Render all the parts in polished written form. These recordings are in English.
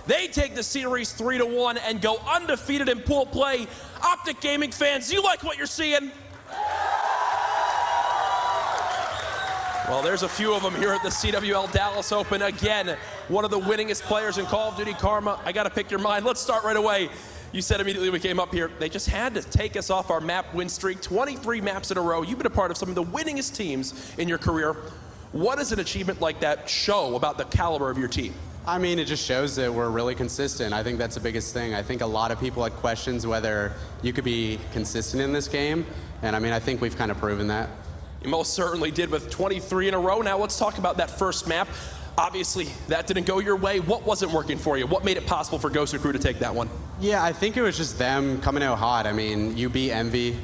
They take the series 3-1 and go undefeated in pool play. Optic Gaming fans, you like what you're seeing? Well, there's a few of them here at the CWL Dallas Open. Again, one of the winningest players in Call of Duty. Karma, I gotta pick your mind. Let's start right away. You said immediately we came up here, they just had to take us off our map win streak, 23 maps in a row. You've been a part of some of the winningest teams in your career. What does an achievement like that show about the caliber of your team? I mean, it just shows that we're really consistent. I think that's the biggest thing. I think a lot of people had questions whether you could be consistent in this game, and I mean, I think we've kind of proven that. You most certainly did with 23 in a row. Now let's talk about that first map. Obviously, that didn't go your way. What wasn't working for you? What made it possible for Ghost Crew to take that one? Yeah, I think it was just them coming out hot. I mean, you beat Envy.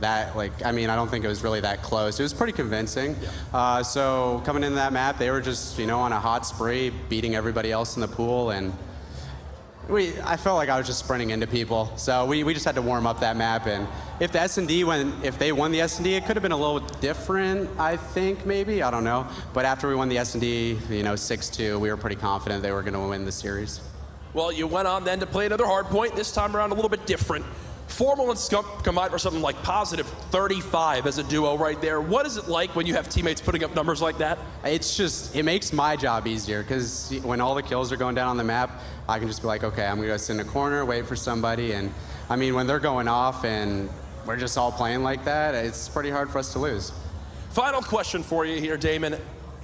That, like, I mean, I don't think it was really that close. It was pretty convincing. Yeah. So coming into that map, they were just, you know, on a hot spree, beating everybody else in the pool, and I felt like I was just sprinting into people. So we just had to warm up that map, and if the S&D if they won the S&D, it could have been a little different, I think, maybe, I don't know. But after we won the S&D, you know, 6-2, we were pretty confident they were going to win the series. Well, you went on then to play another hard point, this time around a little bit different. Formal and Skunk combined for something like positive 35 as a duo right there. What is it like when you have teammates putting up numbers like that? It's just, it makes my job easier, because when all the kills are going down on the map, I can just be like, okay, I'm gonna go sit in a corner, wait for somebody, and I mean, when they're going off and we're just all playing like that, it's pretty hard for us to lose. Final question for you here, Damon.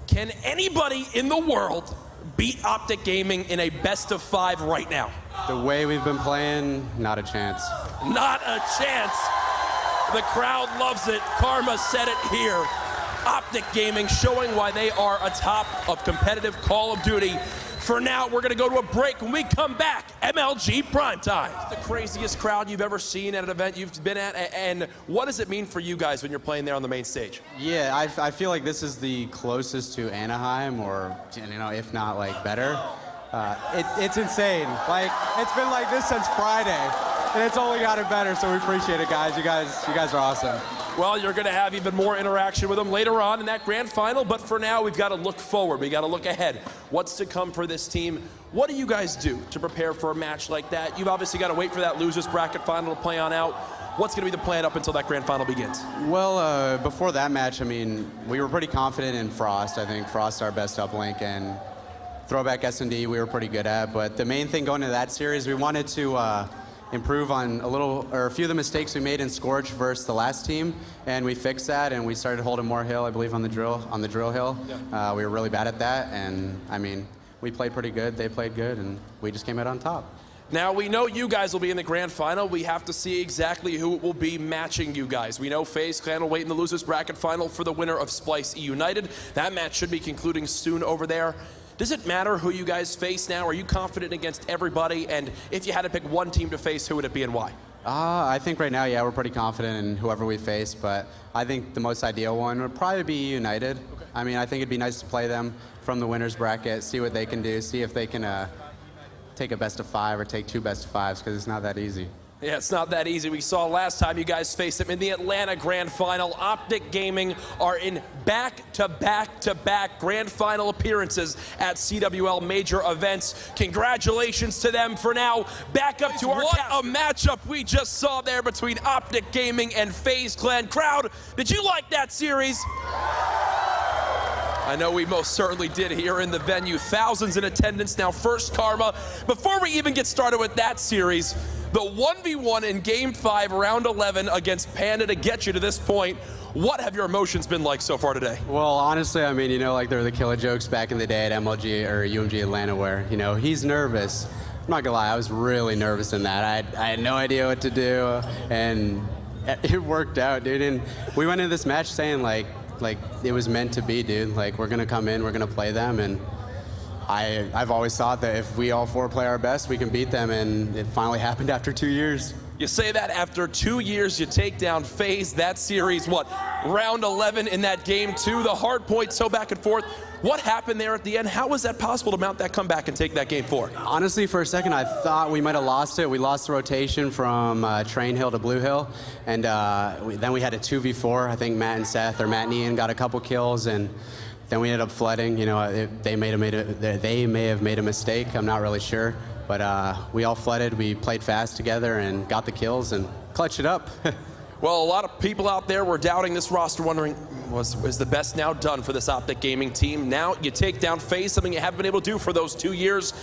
Can anybody in the world beat Optic Gaming in a best-of-5 right now? The way we've been playing, not a chance. Not a chance. The crowd loves it. Karma said it here. Optic Gaming showing why they are atop of competitive Call of Duty. For now, we're gonna go to a break. When we come back, MLG Primetime. The craziest crowd you've ever seen at an event you've been at, and what does it mean for you guys when you're playing there on the main stage? Yeah, I feel like this is the closest to Anaheim, or, you know, if not, like, better. It's insane. Like, it's been like this since Friday, and it's only gotten better, so we appreciate it, guys. You guys are awesome. Well, you're going to have even more interaction with them later on in that grand final, but for now, we've got to look forward. We got to look ahead. What's to come for this team? What do you guys do to prepare for a match like that? You've obviously got to wait for that losers bracket final to play on out. What's going to be the plan up until that grand final begins? Well, before that match, I mean, we were pretty confident in Frost. I think Frost's our best uplink, and throwback S&D we were pretty good at. But the main thing going into that series, we wanted to improve on a few of the mistakes we made in Scorch versus the last team, and we fixed that, and we started holding more hill, I believe, on the drill hill. Yeah. We were really bad at that, and I mean, we played pretty good, they played good, and we just came out on top. Now, we know you guys will be in the grand final. We have to see exactly who will be matching you guys. We know FaZe Clan will wait in the losers bracket final for the winner of Splice E United. That match should be concluding soon over there. Does it matter who you guys face now? Are you confident against everybody? And if you had to pick one team to face, who would it be and why? I think right now, yeah, we're pretty confident in whoever we face, but I think the most ideal one would probably be United. Okay. I mean, I think it'd be nice to play them from the winner's bracket, see what they can do, see if they can take a best-of-5 or take 2 best-of-5s, because it's not that easy. Yeah, it's not that easy. We saw last time you guys faced them in the Atlanta Grand Final. Optic Gaming are in back-to-back-to-back Grand Final appearances at CWL major events. Congratulations to them for now. Back up to our What a matchup we just saw there between Optic Gaming and FaZe Clan. Crowd, did you like that series? I know we most certainly did here in the venue. Thousands in attendance. Now first, Karma, before we even get started with that series, the 1v1 in Game 5, Round 11 against Panda to get you to this point. What have your emotions been like so far today? Well, honestly, I mean, you know, like there were the killer jokes back in the day at MLG or UMG Atlanta where, you know, he's nervous. I'm not gonna lie, I was really nervous in that. I had no idea what to do, and it worked out, dude. And we went into this match saying like it was meant to be, dude. Like, we're gonna come in, we're gonna play them, and I've always thought that if we all 4 play our best, we can beat them, and it finally happened after 2 years. You say that after 2 years, you take down FaZe. That series, what, round 11 in that game 2, the hard point, so back and forth. What happened there at the end? How was that possible to mount that comeback and take that game 4? Honestly, for a second, I thought we might have lost it. We lost the rotation from Train Hill to Blue Hill, and then we had a 2v4. I think Matt and Seth, or Matt and Ian, got a couple kills, and then we ended up flooding. You know, they may have made a mistake. I'm not really sure, but we all flooded. We played fast together and got the kills and clutched it up. Well, a lot of people out there were doubting this roster, wondering, is the best now done for this Optic Gaming team? Now you take down FaZe, something you haven't been able to do for those 2 years.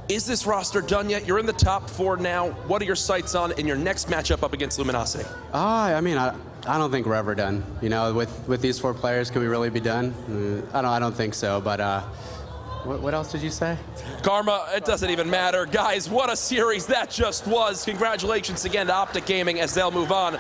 Is this roster done yet? You're in the top 4 now. What are your sights on in your next matchup up against Luminosity? I mean, I don't think we're ever done. You know, with these 4 players, could we really be done? I don't think so, but what else did you say? Karma, it doesn't even matter. Guys, what a series that just was. Congratulations again to Optic Gaming as they'll move on.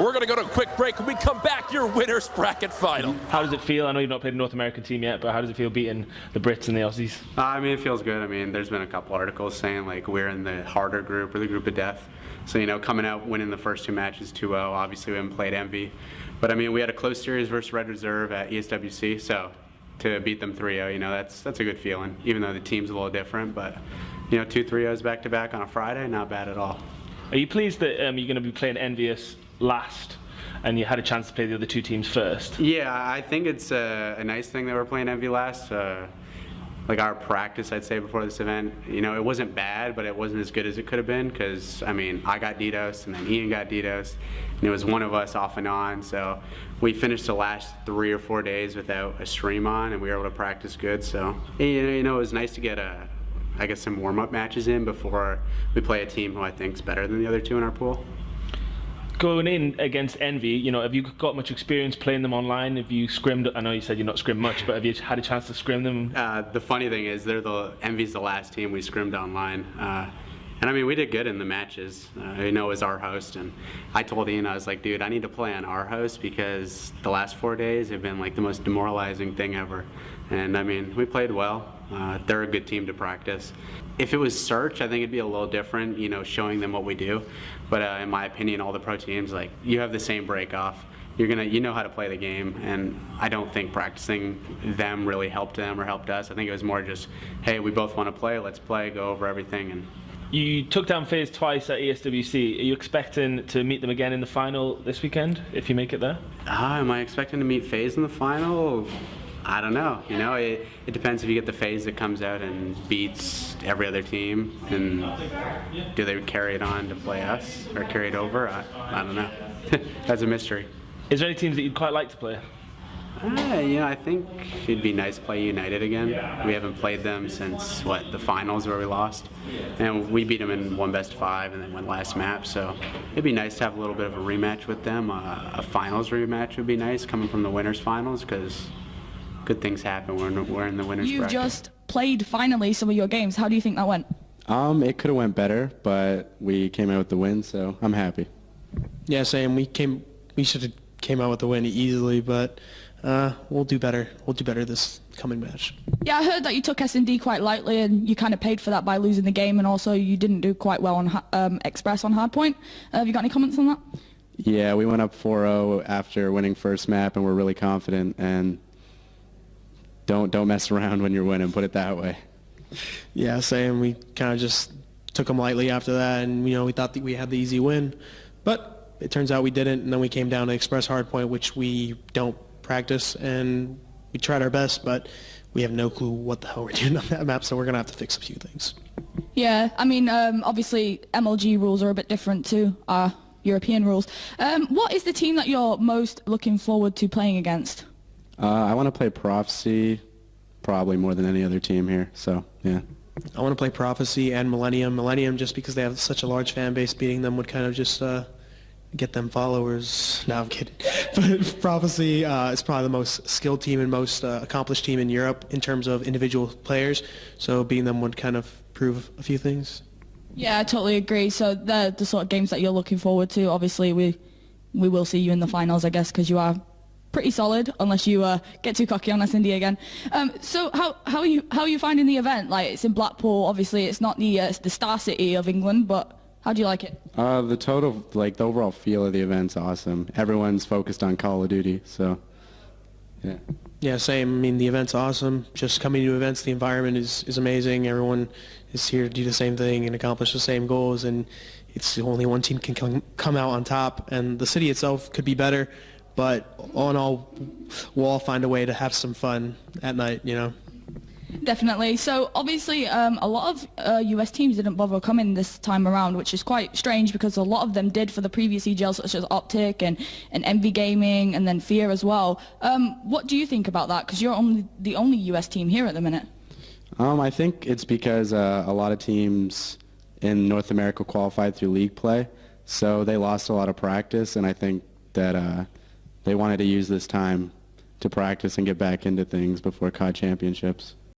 We're going to go to a quick break. When we come back, your winner's bracket final. How does it feel? I know you've not played a North American team yet, but how does it feel beating the Brits and the Aussies? I mean, it feels good. I mean, there's been a couple articles saying, like, we're in the harder group or the group of death. So, you know, coming out, winning the first 2 matches 2-0, obviously we haven't played Envy. But, I mean, we had a close series versus Red Reserve at ESWC, so to beat them 3-0, you know, that's a good feeling, even though the team's a little different. But, you know, 2 3-0s back-to-back on a Friday, not bad at all. Are you pleased that you're going to be playing Envious last and you had a chance to play the other 2 teams first? Yeah, I think it's a nice thing that we're playing Envy last. Like our practice, I'd say, before this event, you know, it wasn't bad, but it wasn't as good as it could have been because, I mean, I got DDoS and then Ian got DDoS, and it was one of us off and on. So we finished the last 3 or 4 days without a stream on, and we were able to practice good. So, you know, it was nice to get I guess, some warm-up matches in before we play a team who I think is better than the other 2 in our pool. Going in against Envy, you know, have you got much experience playing them online? Have you scrimmed? I know you said you're not scrimmed much, but have you had a chance to scrim them? The funny thing is, Envy's the last team we scrimmed online. And I mean, we did good in the matches. You know, as our host, and I told Ian, I was like, dude, I need to play on our host because the last 4 days have been like the most demoralizing thing ever. And I mean, we played well. They're a good team to practice. If it was Search, I think it'd be a little different, you know, showing them what we do. But in my opinion, all the pro teams, like, you have the same break off. You know how to play the game, and I don't think practicing them really helped them or helped us. I think it was more just, hey, we both want to play, let's play, go over everything. And you took down FaZe twice at ESWC. Are you expecting to meet them again in the final this weekend, if you make it there? Am I expecting to meet FaZe in the final? I don't know. You know, it depends if you get the FaZe that comes out and beats every other team, and do they carry it on to play us or carry it over? I don't know. That's a mystery. Is there any teams that you'd quite like to play? You know, I think it'd be nice to play United again. We haven't played them since, the finals where we lost. And we beat them in 1 best-of-5 and then went last map. So it'd be nice to have a little bit of a rematch with them. A finals rematch would be nice coming from the winners finals because good things happen when we're in the winners bracket. You just played finally some of your games. How do you think that went? It could have went better, but we came out with the win, so I'm happy. Yeah, same. We should have came out with the win easily, but we'll do better. We'll do better this coming match. Yeah, I heard that you took S&D quite lightly, and you kind of paid for that by losing the game, and also you didn't do quite well on Express on Hardpoint. Have you got any comments on that? Yeah, we went up 4-0 after winning first map, and we're really confident. And don't mess around when you're winning. Put it that way. Yeah, same. We kind of just took them lightly after that, and you know we thought that we had the easy win, but it turns out we didn't. And then we came down to Express Hardpoint, which we don't practice, and we tried our best, but we have no clue what the hell we're doing on that map. So we're gonna have to fix a few things. Yeah, I mean, obviously MLG rules are a bit different to our European rules. What is the team that you're most looking forward to playing against? I want to play Prophecy probably more than any other team here, so yeah. I want to play Prophecy and Millennium. Millennium, just because they have such a large fan base, beating them would kind of just get them followers. No, I'm kidding. But Prophecy is probably the most skilled team and most accomplished team in Europe in terms of individual players, so beating them would kind of prove a few things. Yeah, I totally agree. So the sort of games that you're looking forward to. Obviously, we will see you in the finals, I guess, because you are pretty solid, unless you get too cocky on S&D again. So how are you finding the event? Like, it's in Blackpool. Obviously, it's not the star city of England, but how do you like it? The overall feel of the event's awesome. Everyone's focused on Call of Duty, so yeah. Yeah, same. I mean, the event's awesome. Just coming to events, the environment is amazing. Everyone is here to do the same thing and accomplish the same goals, and it's only one team can come out on top. And the city itself could be better, but all in all, we'll all find a way to have some fun at night, you know. Definitely. So obviously a lot of US teams didn't bother coming this time around, which is quite strange because a lot of them did for the previous EGL, such as Optic and Envy Gaming and then Fear as well. What do you think about that? Because you're the only US team here at the minute. I think it's because a lot of teams in North America qualified through league play, so they lost a lot of practice, and I think that they wanted to use this time to practice and get back into things before COD Championships.